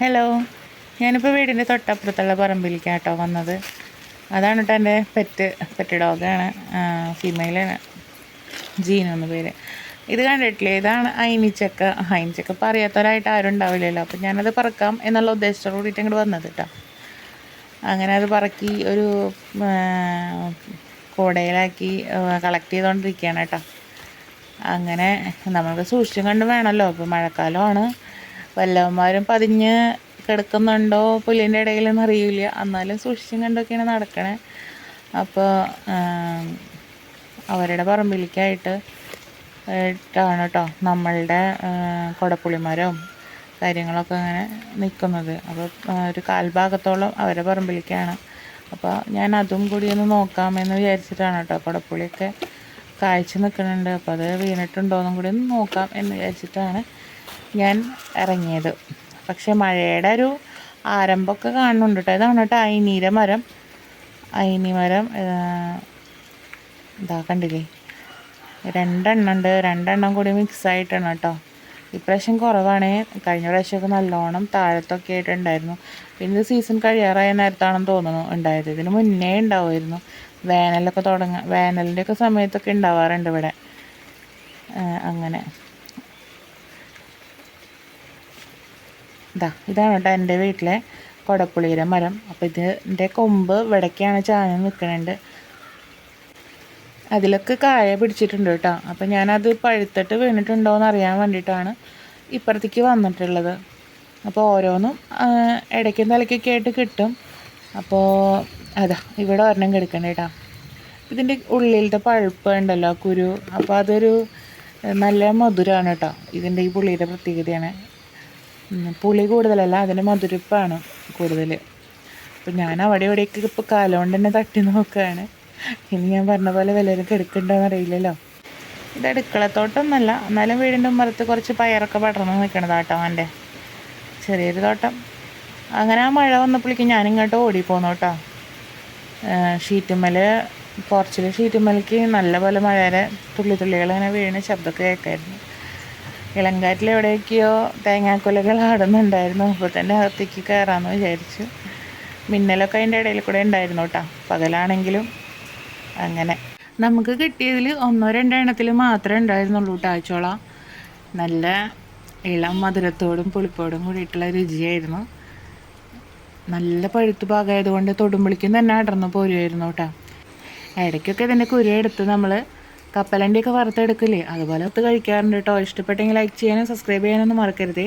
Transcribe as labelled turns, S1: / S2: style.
S1: Hello, ഞാനിപ്പോൾ വീടിൻ്റെ തൊട്ടപ്പുറത്തുള്ള പറമ്പിലേക്കാണ് കേട്ടോ വന്നത്. അതാണ് കേട്ടോ എൻ്റെ പെറ്റ് ഡോഗാണ്, ഫീമെയിലാണ്, ജീന എന്ന പേര്. ഇത് കണ്ടിട്ടില്ലേ, ഇതാണ് അയിനിച്ചക്ക. അയിനിച്ചക്ക പറയാത്തവരായിട്ട് ആരും ഉണ്ടാവില്ലല്ലോ. അപ്പം ഞാനത് പറക്കാം എന്നുള്ള ഉദ്ദേശത്തോട് കൂടിയിട്ട് ഇങ്ങോട്ട് വന്നത് കേട്ടോ. അങ്ങനെ അത് പറക്കി ഒരു കൂടയിലാക്കി കളക്ട് ചെയ്തുകൊണ്ടിരിക്കുകയാണ് കേട്ടോ. അങ്ങനെ നമ്മൾക്ക് സൂക്ഷിച്ചും കണ്ട് വേണമല്ലോ. ഇപ്പോൾ മഴക്കാലമാണ്, വല്ലവന്മാരും പതിഞ്ഞ് കിടക്കുന്നുണ്ടോ പുല്ലിൻ്റെ ഇടയിലെന്ന് അറിയില്ല. എന്നാലും സൂക്ഷിച്ചും കണ്ടൊക്കെയാണ് നടക്കണേ. അപ്പോൾ അവരുടെ പറമ്പിലേക്കായിട്ട് ാണ് കേട്ടോ നമ്മളുടെ കുടപ്പുളിമരവും കാര്യങ്ങളൊക്കെ അങ്ങനെ നിൽക്കുന്നത്. അപ്പോൾ ഒരു കാൽഭാഗത്തോളം അവരുടെ പറമ്പിലേക്കാണ്. അപ്പോൾ ഞാൻ അതും കൂടി ഒന്ന് നോക്കാമെന്ന് വിചാരിച്ചിട്ടാണ് കേട്ടോ. കുടപ്പുളിയൊക്കെ കായ്ച്ച് നിൽക്കുന്നുണ്ട്. അപ്പോൾ അത് വീണിട്ടുണ്ടോയെന്നും കൂടി ഒന്ന് നോക്കാം എന്ന് വിചാരിച്ചിട്ടാണ് ഞാൻ ഇറങ്ങിയത്. പക്ഷേ മഴയുടെ ഒരു ആരംഭമൊക്കെ കാണുന്നുണ്ട് കേട്ടോ. ഇതാണ് കേട്ടോ അയിനി മരം. ഇതാ കണ്ടില്ലേ, രണ്ടെണ്ണം കൂടി മിക്സായിട്ടാണ് കേട്ടോ. ഇപ്രാവശ്യം കുറവാണ്. കഴിഞ്ഞ പ്രാവശ്യമൊക്കെ നല്ലോണം താഴത്തൊക്കെ ആയിട്ടുണ്ടായിരുന്നു. പിന്നെ ഇത് സീസൺ കഴിയാറായ നേരത്താണെന്ന് തോന്നുന്നു ഉണ്ടായത്. ഇതിന് മുന്നേ ഉണ്ടാവുമായിരുന്നു. വേനലിൻ്റെയൊക്കെ സമയത്തൊക്കെ ഉണ്ടാവാറുണ്ട് ഇവിടെ. അങ്ങനെ ഇതാണ് കേട്ടോ എൻ്റെ വീട്ടിലെ കുടപ്പുളിയുടെ മരം. അപ്പോൾ ഇതിൻ്റെ കൊമ്പ് ഇവിടേക്കാണ് ചാഞ്ഞ് നിൽക്കുന്നുണ്ട്. അതിലൊക്കെ കായ പിടിച്ചിട്ടുണ്ട് കേട്ടോ. അപ്പോൾ ഞാനത് പഴുത്തിട്ട് വീണിട്ടുണ്ടോ എന്ന് അറിയാൻ വേണ്ടിയിട്ടാണ് ഇപ്പുറത്തേക്ക് വന്നിട്ടുള്ളത്. അപ്പോൾ ഓരോന്നും ഇടയ്ക്കും തലയ്ക്കൊക്കെ ആയിട്ട് കിട്ടും. അപ്പോൾ ഇവിടെ ഒരെണ്ണം കിടക്കണ്ട കേട്ടോ. ഇതിൻ്റെ ഉള്ളിലത്തെ പഴുപ്പ് ഉണ്ടല്ലോ, കുരു, അപ്പോൾ അതൊരു നല്ല മധുരമാണ് കേട്ടോ. ഇതിൻ്റെ ഈ പുളിയുടെ പ്രത്യേകതയാണ്. പുളി കൂടുതലല്ല, അതിൻ്റെ മധുരപ്പാണ് കൂടുതൽ. അപ്പോൾ ഞാൻ ഇവിടെയൊക്കെ ഇപ്പോൾ കാലം കൊണ്ട് തന്നെ തട്ടി നോക്കുകയാണ്. ഇനി ഞാൻ പറഞ്ഞ പോലെ വല്ലവരും കിടക്കുന്നുണ്ടോയെന്ന് അറിയില്ലല്ലോ. ഇത് അടുക്കളത്തോട്ടമൊന്നുമല്ല, എന്നാലും വീടിൻ്റെ ഉമ്മറത്ത് കുറച്ച് പയറൊക്കെ പടർന്ന് നിൽക്കണത് കേട്ടോ. എൻ്റെ ചെറിയൊരു തോട്ടം. അങ്ങനെ ആ മഴ വന്നപ്പോഴേക്കും ഞാനിങ്ങോട്ട് ഓടിപ്പോന്നു കേട്ടോ. പോർച്ചിലെ ഷീറ്റുമ്മലേക്ക് നല്ല പോലെ മഴയുടെ തുള്ളികൾ ഇങ്ങനെ വീണ് ശബ്ദമൊക്കെ കേൾക്കായിരുന്നു. ഇളങ്കാറ്റിൽ എവിടെയൊക്കെയോ തേങ്ങാക്കൊലകൾ ആടുന്നുണ്ടായിരുന്നു. അപ്പോൾ തന്നെ അകത്തേക്ക് കയറാമെന്ന് വിചാരിച്ചു. മിന്നലൊക്കെ അതിൻ്റെ ഇടയിൽ കൂടെ ഉണ്ടായിരുന്നു കേട്ടോ, പകലാണെങ്കിലും. അങ്ങനെ നമുക്ക് കിട്ടിയതിൽ 1-2 എണ്ണത്തിൽ മാത്രമേ ഉണ്ടായിരുന്നുള്ളൂ ആഴ്ചോള. നല്ല ഇളം മധുരത്തോടും പുളിപ്പോടും കൂടിയിട്ടുള്ള രുചിയായിരുന്നു. നല്ല പഴുത്ത് പാകമായതുകൊണ്ട് തൊടുമ്പളിക്കും തന്നെ അടർന്നു പോരുമായിരുന്നു കേട്ടോ. ഇടയ്ക്കൊക്കെ ഇതിൻ്റെ കുരു എടുത്ത് നമ്മൾ കപ്പലണ്ടിയൊക്കെ വറുത്തെടുക്കില്ലേ, അതുപോലെ കഴിക്കാറുണ്ട് കേട്ടോ. ഇഷ്ടപ്പെട്ടെങ്കിൽ ലൈക്ക് ചെയ്യാനും സബ്സ്ക്രൈബ് ചെയ്യാനൊന്നും മറക്കരുതേ.